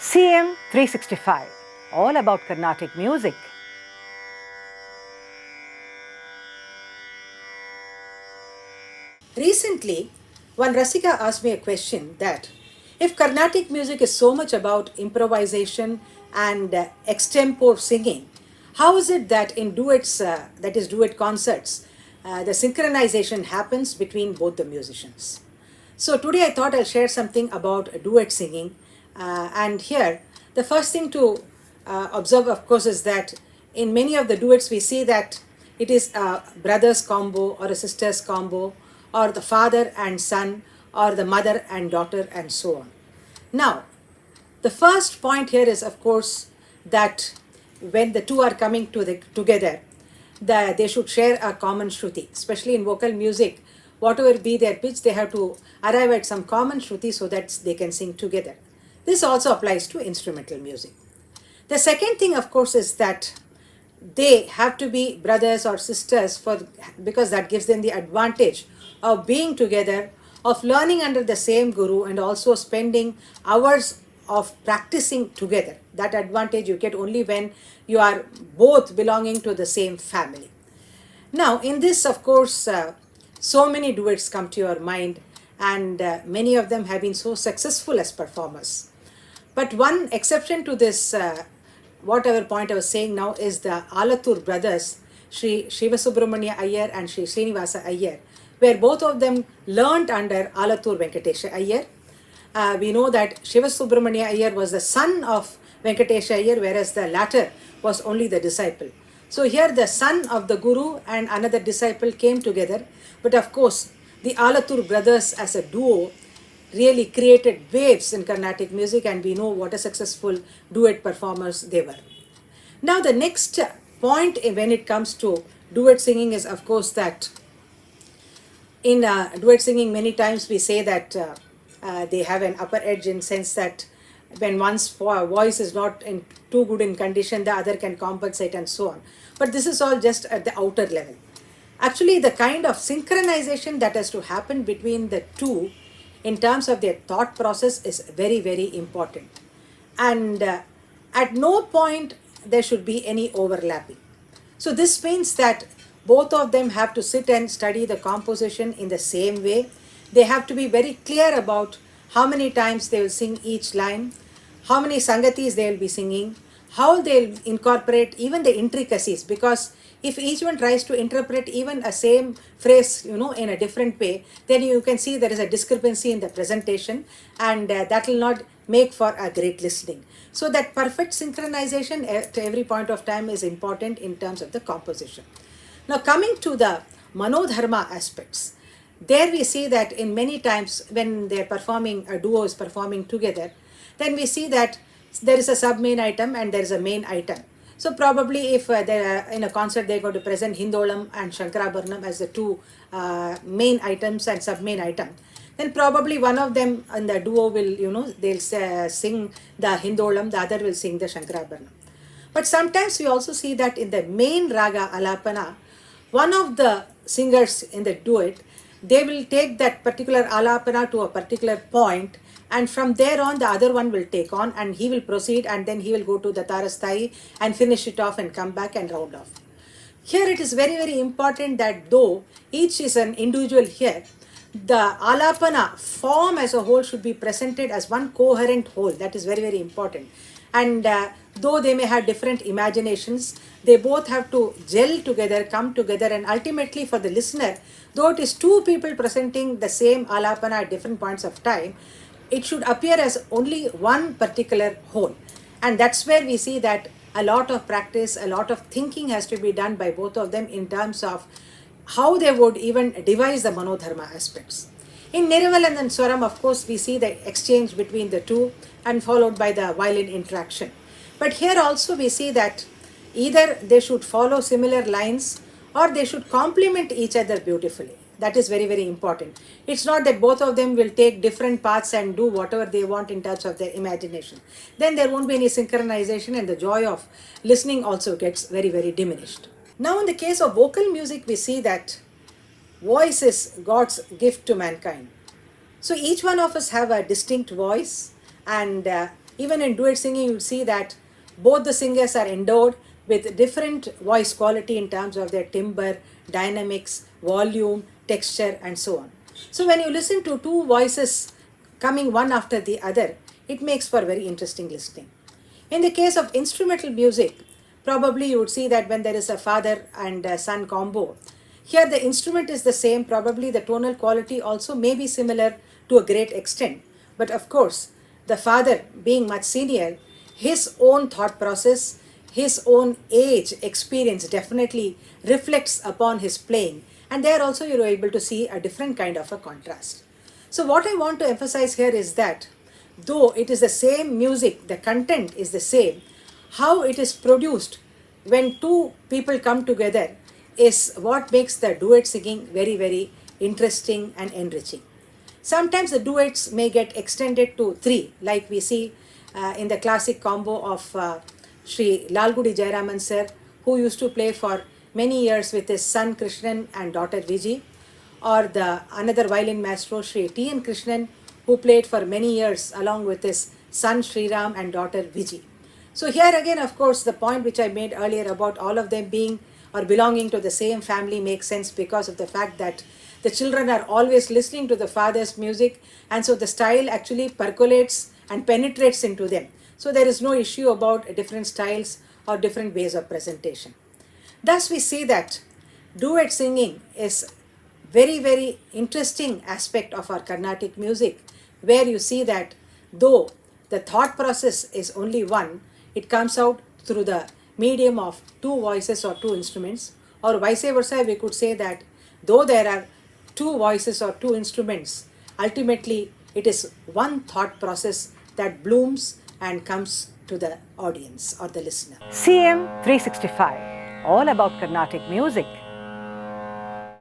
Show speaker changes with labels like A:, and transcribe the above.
A: CM 365, all about Carnatic music.
B: Recently, one Rasika asked me a question that if Carnatic music is so much about improvisation and extempore singing, how is it that in duets, that is duet concerts, the synchronization happens between both the musicians? So today I thought I'll share something about duet singing. And here, the first thing to observe, of course, is that in many of the duets we see that it is a brother's combo or a sister's combo or the father and son or the mother and daughter and so on. Now, the first point here is, of course, that when the two are coming together, they should share a common shruti, especially in vocal music. Whatever be their pitch, they have to arrive at some common shruti so that they can sing together. This also applies to instrumental music. The second thing, of course, is that they have to be brothers or sisters because that gives them the advantage of being together, of learning under the same guru, and also spending hours of practicing together. That advantage you get only when you are both belonging to the same family. Now, in this, of course, so many duets come to your mind, and many of them have been so successful as performers. But one exception to this, whatever point I was saying now, is the Alathur brothers, Sri Shivasubramania Iyer and Sri Srinivasa Iyer, where both of them learnt under Alathur Venkatesha Iyer. We know that Shivasubramania Iyer was the son of Venkatesha Iyer, whereas the latter was only the disciple. So here the son of the guru and another disciple came together. But of course, the Alathur brothers as a duo really created waves in Carnatic music, and we know what a successful duet performers they were. Now the next point when it comes to duet singing is, of course, that in duet singing many times we say that they have an upper edge, in sense that when one's voice is not too good in condition, the other can compensate and so on. But this is all just at the outer level. Actually, the kind of synchronization that has to happen between the two in terms of their thought process is very, very important. And at no point there should be any overlapping. So this means that both of them have to sit and study the composition in the same way. They have to be very clear about how many times they will sing each line, how many sangatis they will be singing, how they'll incorporate even the intricacies, because if each one tries to interpret even a same phrase, in a different way, then you can see there is a discrepancy in the presentation, and that will not make for a great listening. So that perfect synchronization at every point of time is important in terms of the composition. Now coming to the manodharma aspects, there we see that in many times when they're performing, a duo is performing together, then we see that there is a sub-main item and there is a main item. So probably if they're in a concert, they're going to present Hindolam and Shankarabharanam as the two main items and sub-main item, then probably one of them in the duo will, they'll sing the Hindolam, the other will sing the Shankarabharanam. But sometimes we also see that in the main raga alapana, one of the singers in the duet, they will take that particular alapana to a particular point, and from there on the other one will take on, and he will proceed, and then he will go to the Tarasthai and finish it off and come back and round off. Here it is very, very important that though each is an individual here, the alapana form as a whole should be presented as one coherent whole. That is very, very important. And though they may have different imaginations, they both have to gel together, come together, and ultimately for the listener, though it is two people presenting the same alapana at different points of time, it should appear as only one particular whole. And that's where we see that a lot of practice, a lot of thinking has to be done by both of them in terms of how they would even devise the manodharma aspects. In Nerival and Swaram, of course, we see the exchange between the two and followed by the violin interaction. But here also we see that either they should follow similar lines or they should complement each other beautifully. That is very, very important. It's not that both of them will take different paths and do whatever they want in terms of their imagination. Then there won't be any synchronization, and the joy of listening also gets very, very diminished. Now in the case of vocal music, we see that voice is God's gift to mankind. So each one of us have a distinct voice, and Even in duet singing, you see that both the singers are endowed with different voice quality in terms of their timbre, dynamics, volume, texture, and so on. So when you listen to two voices coming one after the other, it makes for very interesting listening. In the case of instrumental music, probably you would see that when there is a father and a son combo, here the instrument is the same, probably the tonal quality also may be similar to a great extent. But of course, the father being much senior, his own thought process, his own age experience definitely reflects upon his playing, and there also you're able to see a different kind of a contrast. So what I want to emphasize here is that though it is the same music, the content is the same, how it is produced when two people come together is what makes the duet singing very, very interesting and enriching. Sometimes the duets may get extended to three, like we see in the classic combo of Sri Lalgudi Jayaraman sir, who used to play for many years with his son Krishnan and daughter Viji, or the another violin maestro Sri T.N. Krishnan, who played for many years along with his son Sri Ram and daughter Viji. So here again, of course, the point which I made earlier about all of them being or belonging to the same family makes sense because of the fact that the children are always listening to the father's music, and so the style actually percolates and penetrates into them. So there is no issue about different styles or different ways of presentation. Thus we see that duet singing is very, very interesting aspect of our Carnatic music, where you see that though the thought process is only one, it comes out through the medium of two voices or two instruments, or vice versa. We could say that though there are two voices or two instruments, ultimately it is one thought process that blooms and comes to the audience or the listener.
A: CM 365, all about Carnatic music.